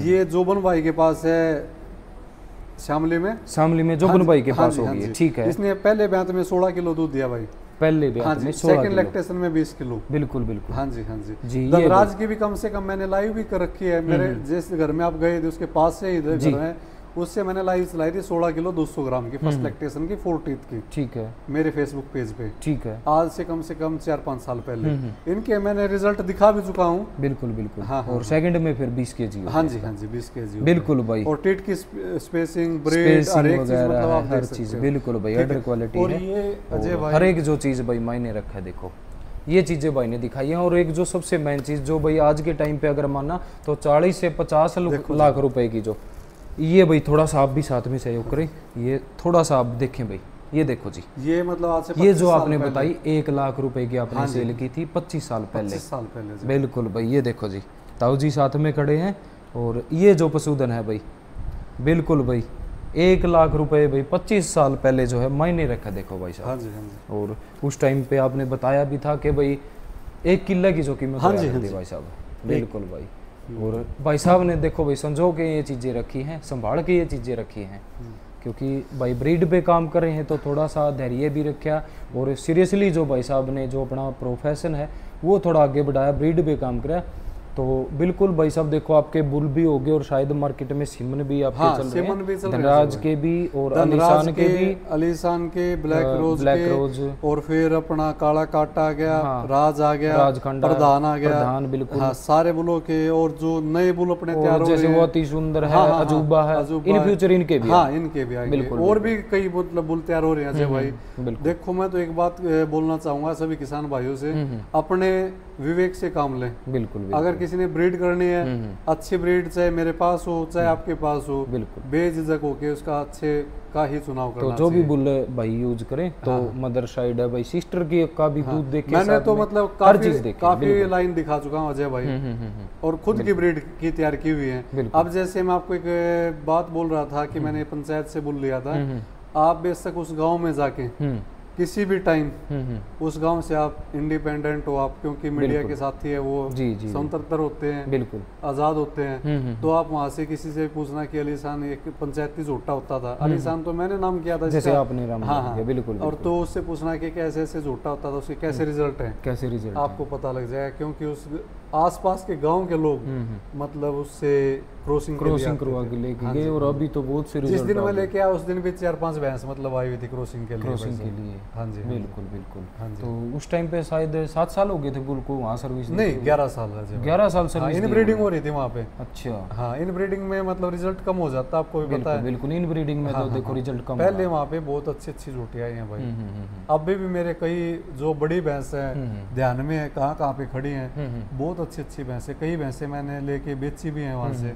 ये जोबन भाई के पास है, शामली में जोबन भाई के पास होगी। ठीक है। इसने पहले ब्यात में 16 किलो दूध दिया भाई, पहले ब्यात में। सेकंड लैक्टेशन में 20 किलो। बिल्कुल बिल्कुल। हाँ जी, हाँ जी। धनराज की भी कम से कम मैंने लाइव भी कर रखी है। मेरे जिस घर में आप गए थे उसके पास से इधर घर है, उससे मैंने लाइव चलाई थी 16 किलो 200 ग्राम की, फर्स्ट लैक्टेशन की 14th की। ठीक है। मेरे फेसबुक पेज पे। ठीक है। आज से कम 4-5 साल पहले इनके मैंने रिजल्ट दिखा भी चुका हूँ। बिल्कुल बिल्कुल। हाँ, और सेकंड में फिर 20 kg। हाँ जी, हाँ जी, 20 kg। बिल्कुल भाई। और टेट की स्पेसिंग, ब्रेड, हर एक चीज, मतलब आप हर चीज। बिल्कुल भाई, ऑर्डर क्वालिटी है। और ये अजय भाई, हर एक जो चीज भाई मायने रखा है। देखो ये चीजें भाई ने दिखाई है। और एक जो सबसे मेन चीज जो भाई आज के टाइम पे अगर माना तो 40 से 50 लाख रुपए की जो, ये भाई थोड़ा सा आप भी साथ में सहयोग करें। ये थोड़ा सा आप देखें भाई, ये देखो जी, ये मतलब आज से ये जो आपने बताई 1 लाख रुपए की आपने सेल की थी 25 साल पहले। 25 साल पहले जी। बिल्कुल भाई, ये देखो जी ताऊ जी साथ में खड़े हैं, और ये जो पशुधन है भाई, बिल्कुल भाई 1 लाख रुपए भाई 25 साल पहले जो है मायने रखा, देखो भाई साहब। हाँ जी, हाँ जी। और उस टाइम पे आपने बताया भी था कि भाई 1 किले की जो कीमत हाँ जी, हाँ थी जी। भाई साहब, बिल्कुल भाई। और भाई साहब ने देखो भाई संजो के ये चीज़ें रखी हैं, संभाल के ये चीज़ें रखी हैं, क्योंकि भाई ब्रीड पे काम कर रहे हैं तो थोड़ा सा धैर्य भी रखा, और सीरियसली जो भाई साहब ने जो अपना प्रोफेशन है वो थोड़ा आगे बढ़ाया, ब्रीड पे काम करा। तो बिल्कुल भाई साहब देखो आपके बुल भी हो गए, और शायद मार्केट में सिमन भी आपके हाँ, चल रहे सिमन भी हैं, चल रहे हैं धनराज भाई। के भी और धनराज अलीशान के भी, अलीशान के, ब्लैक रोज के, और फिर अपना काला काटा आ गया, हाँ, राज आ गया, राजखंडा, प्रधान आ गया, प्रधान, बिल्कुल। हाँ, सारे बुलों के, और जो नए बुल अपने तैयार हो रहे जैसे हैं, वो अति सुंदर है, हाँ, हाँ, अजूबा है, अजूबा इन है। फ्यूचर इनके भी हाँ, इनके भी आएंगे, बिल्कुल, और भी कई मतलब बुल तैयार हो रहे हैं अजय भाई। बिल्कुल। देखो मैं तो एक बात बोलना चाहूंगा सभी किसान भाइयों से, अपने विवेक से काम लें। बिल्कुल, अगर किसी ने ब्रीड करनी है, अच्छी ब्रीड चाहे मेरे पास हो चाहे आपके पास हो, बिल्कुल बेझिझक होके उसका अच्छे का ही चुनाव करना तो जो भी बुल भाई यूज करें, तो मदर साइड है भाई, सिस्टर की का भी दूध देख के मैंने साथ तो में मतलब हर चीज देखी, काफी लाइन दिखा चुका हूँ अजय भाई, और खुद की ब्रीड की तैयार की हुई है। अब जैसे मैं आपको एक बात बोल रहा था कि मैंने पंचायत से बुल लिया था, आप बेशक उस गांव में जाके किसी भी टाइम उस गांव से आप इंडिपेंडेंट हो, आप क्योंकि मीडिया के साथी है वो स्वतंत्र होते हैं, बिल्कुल आजाद होते हैं, तो आप वहां से किसी से पूछना कि अलीशान एक पंचायती झोटा होता था, अलीशान तो मैंने नाम किया था जैसे आपने नाम हाँ, किया, बिल्कुल, और तो उससे पूछना कि कैसे ऐसे झोटा होता था, उसके कैसे रिजल्ट है, कैसे रिजल्ट आपको पता लग जाएगा, क्योंकि उस आसपास के गांव के लोग मतलब उससे क्रॉसिंग करवा के लेके गए, और अभी तो बहुत से जिस दिन मैं लेके आया उस दिन भी 4-5 भैंस मतलब आई हुई थी क्रॉसिंग के लिए। हाँ जी, बिल्कुल बिल्कुल। तो उस टाइम पे शायद 7 साल हो गए थे बुल को वहाँ सर्विस? नहीं, 11 साल 11 साल सर्विस। इन ब्रीडिंग हो रही थी वहाँ पे। अच्छा हाँ, इन ब्रीडिंग में मतलब रिजल्ट कम हो जाता है, आपको भी पता है। बिल्कुल, इन ब्रीडिंग में तो देखो रिजल्ट कम। पहले वहाँ पे बहुत अच्छी झूठी आई हैं भाई, अभी भी मेरे कई जो बड़ी भैंस है ध्यान में है कहाँ पे खड़ी हैं, बहुत अच्छी भैंस है, कई भैंसें मैंने लेके बेची भी हैं वहाँ से।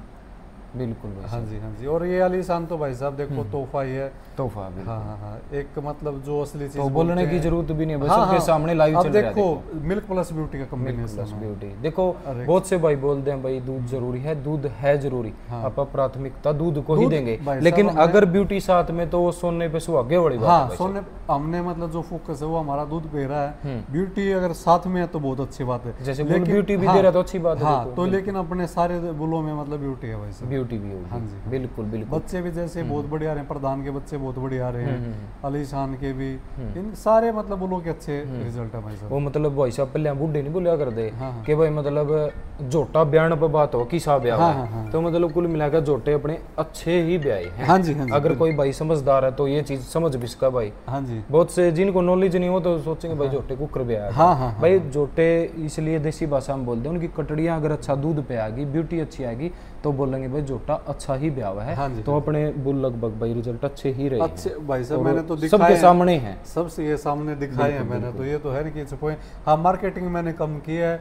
बिल्कुल हाँ जी, हाँ जी। और ये अलीशान तो भाई साहब देखो तोहफा ही है, तोहफा। हाँ, एक मतलब जो असली चीज तो बोलने की जरूरत भी नहीं है, बस सबके सामने लाइव चल रहा है। देखो मिल्क प्लस ब्यूटी का कॉम्बिनेशन ब्यूटी देखो, बहुत से भाई बोलते हैं भाई दूध जरूरी है, दूध है जरूरी, आप प्राथमिकता दूध को ही देंगे, लेकिन अगर ब्यूटी साथ में तो वो सोने पे सुहागे वाली बात है। हाँ, सोने हमने मतलब जो फोकस है वो हमारा दूध पे रहा है, ब्यूटी अगर साथ में है तो बहुत अच्छी बात है, जैसे ब्यूटी भी दे रहा तो अच्छी बात है। हाँ, तो लेकिन अपने सारे बुलों में मतलब ब्यूटी है भाई साहब, ब्यूटी भी होगी। हाँ जी, बिल्कुल बिल्कुल। बच्चे भी जैसे बहुत बढ़िया आ रहे हैं, प्रधान के बच्चे बहुत बढ़िया आ रहे हैं, अलीशान के भी, इन सारे मतलब बुलों के अच्छे रिजल्ट है भाई साहब। वो मतलब भाई साहब पहले बूढ़े नहीं बोलिया कर दे कि भाई मतलब झोटा ब्याण पर बात हो किसा ब्याह, तो मतलब कुल मिलाकर झोटे अपने अच्छे ही ब्याह हैं। हाँ जी, अगर कोई भाई समझदार है तो ये चीज समझ भी इसका भाई। हाँ जी, बहुत से जिनको नॉलेज नहीं हो तो सोचेंगे भाई झोटे कुकर ब्याह। हाँ, भाई झोटे इसलिए देसी भाषा में बोलते हैं, उनकी कटड़ियां अगर अच्छा दूध पे आएगी, ब्यूटी अच्छी आएगी, तो बोलेंगे भाई झोटा अच्छा ही ब्याह है। हाँ, तो अपने बुल लगभग भाई रिजल्ट अच्छे ही रहे। अच्छे भाई साहब, मैंने तो दिखाए सबके सामने हैं, सबसे ये सामने दिखाए हैं मैंने, तो ये तो है नहीं कि छुपे। हाँ, मार्केटिंग मैंने कम की है,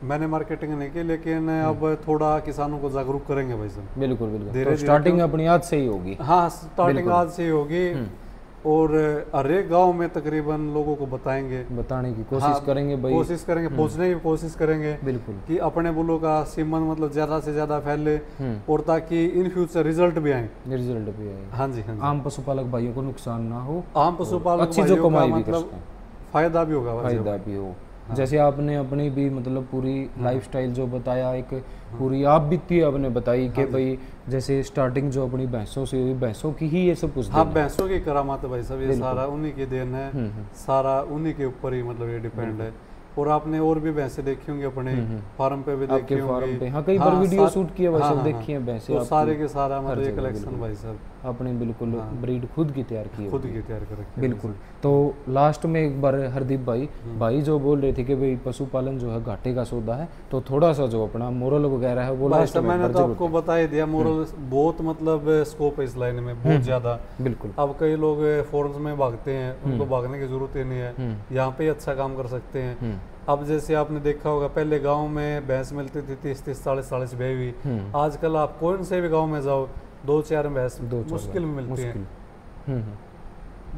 मैंने मार्केटिंग नहीं की, लेकिन अब थोड़ा किसानों को जागरूक करेंगे भाई साहब। बिल्कुल बिल्कुल, तो स्टार्टिंग अपनी आज से ही होगी। हाँ, स्टार्टिंग आज से ही होगी, और हर एक गाँव में तकरीबन लोगों को बताने की कोशिश करेंगे भाई, कोशिश करेंगे, पहुंचने की कोशिश करेंगे, बिल्कुल, कि अपने बुलों का सीमन मतलब ज्यादा से ज्यादा फैले, और ताकि इन फ्यूचर रिजल्ट भी आए। हाँ जी, हाँ जी, आम पशुपालक भाइयों को नुकसान ना हो, आम पशुपालक अच्छी जो कमाई मतलब फायदा भी होगा, फायदा भी हो। जैसे आपने अपनी भी मतलब पूरी लाइफस्टाइल जो बताया, एक पूरी आप बीती आपने बताई कि भाई जैसे स्टार्टिंग जो अपनी भैंसों से हुई, भैंसों की ही ये सब कुछ। हाँ, भैंसों की करामात है भाई साहब, ये सारा उन्हीं की देन है, सारा उन्हीं के ऊपर ही मतलब ये डिपेंड है। और आपने और भी भैंसें देखी होंगी अपने फार्म पे भी देखी होंगी। हाँ, कई बार वीडियो शूट किए भाई साहब, देखी है भैंसें, तो सारे के सारा मतलब ये कलेक्शन भाई साहब आपने बिल्कुल ब्रीड खुद की तैयार की, खुद की तैयार कर रखी है। बिल्कुल। तो लास्ट में एक बार हरदीप भाई जो बोल रहे थे कि भाई पशुपालन जो है घाटे का सौदा है, तो थोड़ा सा जो अपना मोरल वगैरह है वो लास्ट में मैंने तो आपको बता ही दिया। मोरल बहुत मतलब स्कोप है इस लाइन में, बहुत ज्यादा। बिल्कुल। अब कई लोग फॉरेन में भागते हैं, उनको भागने की जरूरत ही नहीं है, यहाँ पे अच्छा काम कर सकते हैं। अब जैसे आपने देखा होगा, पहले गांव में भैंस मिलती थी 30-30, 40-40 भैंस हुई। आजकल आप कौन से भी गांव में जाओ, 2-4 भैंस मुश्किल में मिलती है।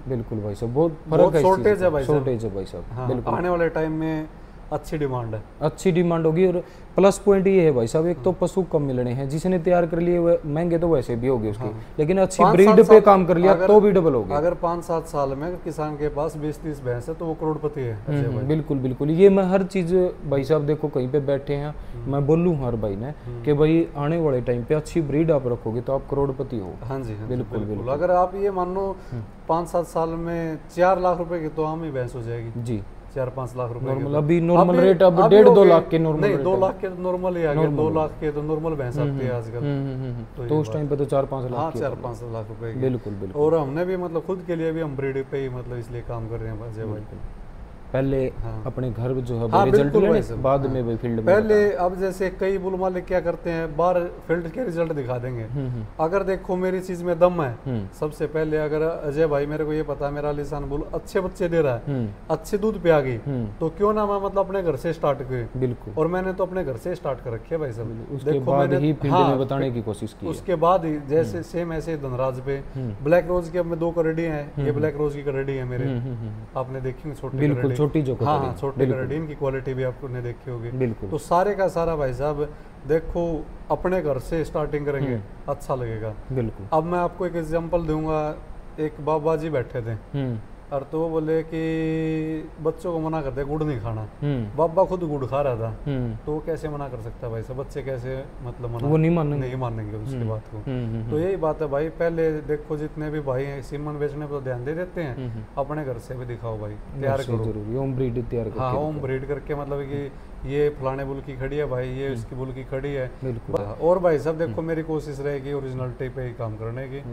बिल्कुल भाई साहब, बहुत फर्क है, शॉर्टेज है भाई साहब, शॉर्टेज है भाई साहब। हाँ, बिल्कुल आने वाले टाइम में अच्छी डिमांड है, अच्छी डिमांड होगी। और प्लस पॉइंट ये है भाई साहब, एक तो पशु कम मिलने हैं, जिसने तैयार कर लिए महंगे तो वैसे भी होंगे उसके, लेकिन अच्छी ब्रीड पे काम कर लिया तो भी डबल हो गया। अगर 5-7 साल में किसान के पास 20-30 भैंस है तो वो करोड़पति है। बिल्कुल बिल्कुल, ये मैं हर चीज भाई साहब देखो कहीं पे बैठे हैं, मैं बोलूँ हर भाई ने कि भाई आने वाले टाइम पे अच्छी ब्रीड आप रखोगे तो आप करोड़पति हो। हाँ जी, बिल्कुल बिल्कुल। अगर आप ये मान लो 5-7 साल में 4 लाख रुपए की तो आम ही भैंस हो जाएगी जी, 4-5 लाख रुपए नॉर्मल। अभी नॉर्मल रेट अब 1.5-2 लाख के नॉर्मल, नहीं 2 लाख के तो नॉर्मल ही आ गया, 2 लाख के तो नॉर्मल भैंस आती है आजकल। तो उस टाइम पे तो 4-5 लाख। हाँ 4-5 लाख रुपए। बिल्कुल बिल्कुल। और हमने भी मतलब खुद के लिए भी हम ब्रीड पे ही मतलब इसलिए काम कर रहे हैं अजय भाई। पहले अपने घर जो है हाँ, रिजल्ट बिल्कुल लेने बाद में भाई फील्ड में पहले। अब जैसे कई बुल मालिक क्या करते हैं, बाहर फील्ड के रिजल्ट दिखा देंगे। अगर देखो मेरी चीज में दम है, सबसे पहले अगर अजय भाई मेरे को ये पता है मेरा लिसान बुल अच्छे बच्चे दे रहा है, अच्छे दूध पे आ गई, तो क्यों ना मैं मतलब अपने घर से स्टार्ट करें। बिल्कुल। और मैंने तो अपने घर से स्टार्ट कर रखी है भाई साहब। उसके बाद ही फील्ड में बताने की कोशिश की। उसके बाद ही जैसे सेम ऐसे धनराज पे ब्लैक रोज की अब में 2 करड़ी हैं, ये ब्लैक रोज की करड़ी है मेरे, आपने देखी होंगी छोटी, बिल्कुल छोटी जो हाँ छोटी करड़ी, इनकी क्वालिटी भी आपने देखी होगी। बिल्कुल। तो सारे का सारा भाई साहब देखो अपने घर से स्टार्टिंग करेंगे अच्छा लगेगा। बिल्कुल। अब मैं आपको एक एग्जांपल दूंगा, एक बाबा जी बैठे थे और तो वो बोले कि बच्चों को मना करते गुड़ नहीं खाना, बाबा खुद गुड़ खा रहा था, तो वो कैसे मना कर सकता है भाई साहब, बच्चे कैसे मतलब मना, वो नहीं मानेंगे उसकी बात को। तो यही बात है भाई, पहले देखो जितने भी भाई हैं सीमन बेचने पर ध्यान दे देते हैं, अपने घर से भी दिखाओ भाई, तैयार करो जरूरी होम ब्रीड तैयार करके। हाँ होम ब्रीड करके मतलब कि ये फलाने बुल की खड़ी है भाई, ये उसकी बुल की खड़ी है। और भाई साहब देखो मेरी कोशिश रहेगी ओरिजिनलिटी पे ही काम करने की,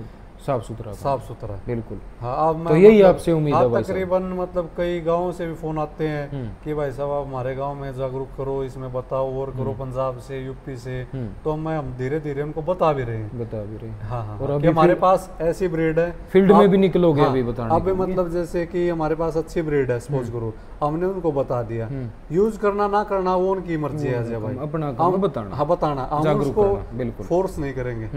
साफ सुथरा। बिल्कुल। हाँ अब तो यही आपसे उम्मीद है भाई। तकरीबन मतलब कई गांवों से भी फोन आते हैं कि भाई साहब आप हमारे गांव में जागरूक करो, इसमें बताओ और करो, पंजाब से यूपी से, तो हम धीरे धीरे उनको बता भी रहे हैं। हाँ और अभी हमारे पास ऐसी ब्रीड है, फील्ड में भी निकलोगे अभी बताने। अब मतलब जैसे कि हमारे पास अच्छी ब्रीड है सपोज करो, हमने उनको बता दिया, यूज करना ना करना वो उनकी मर्जी है अजय भाई, अपना काम बताना। हाँ बताना, हम उसको फोर्स नहीं करेंगे।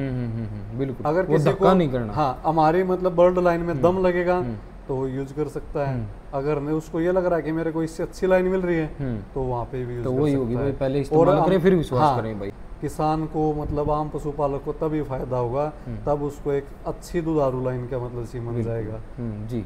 बिल्कुल। अगर किसी को नहीं करना, हाँ हमारी मतलब बर्ड लाइन में दम लगेगा तो वो यूज कर सकता है, अगर नहीं उसको ये लग रहा है कि मेरे को इससे अच्छी लाइन मिल रही है तो वहाँ पे भी यूज कर सकता है। पहले इस्तेमाल करें फिर विश्वास करें भाई। किसान को मतलब आम पशुपालक को तभी फायदा होगा तब उसको एक अच्छी दुधारू लाइन का मतलब सीमन जाएगा। जी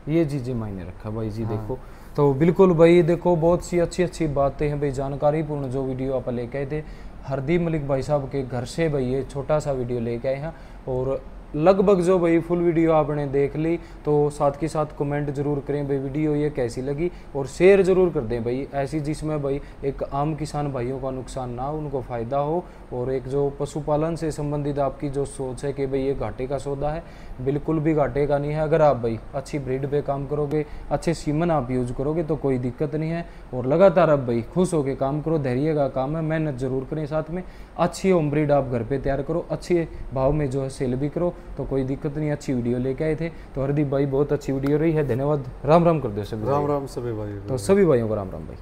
ये चीजें मायने रखा भाई जी। देखो तो बिल्कुल भाई, देखो बहुत सी अच्छी बातें हैं भाई, जानकारी पूर्ण जो वीडियो आप लेके आए थे हरदीप मलिक भाई साहब के घर से भाई, ये छोटा सा वीडियो लेके आए हैं। और लगभग जो भाई फुल वीडियो आपने देख ली, तो साथ के साथ कमेंट जरूर करें भाई वीडियो ये कैसी लगी, और शेयर जरूर कर दें भाई ऐसी जिसमें भाई एक आम किसान भाइयों का नुकसान ना हो, उनको फ़ायदा हो। और एक जो पशुपालन से संबंधित आपकी जो सोच है कि भाई ये घाटे का सौदा है, बिल्कुल भी घाटे का नहीं है। अगर आप भाई अच्छी ब्रीड पे काम करोगे, अच्छे सीमन आप यूज करोगे तो कोई दिक्कत नहीं है। और लगातार अब भाई खुश होकर काम करो, धैर्य का काम है, मेहनत जरूर करें, साथ में अच्छी होम ब्रीड आप घर पे तैयार करो, अच्छे भाव में जो है सेल भी करो, तो कोई दिक्कत नहीं। अच्छी वीडियो लेके आए थे तो हरदीप भाई बहुत अच्छी वीडियो रही है, धन्यवाद। राम राम कर दो सभी, राम राम सभी भाई, तो सभी भाइयों को राम राम भाई।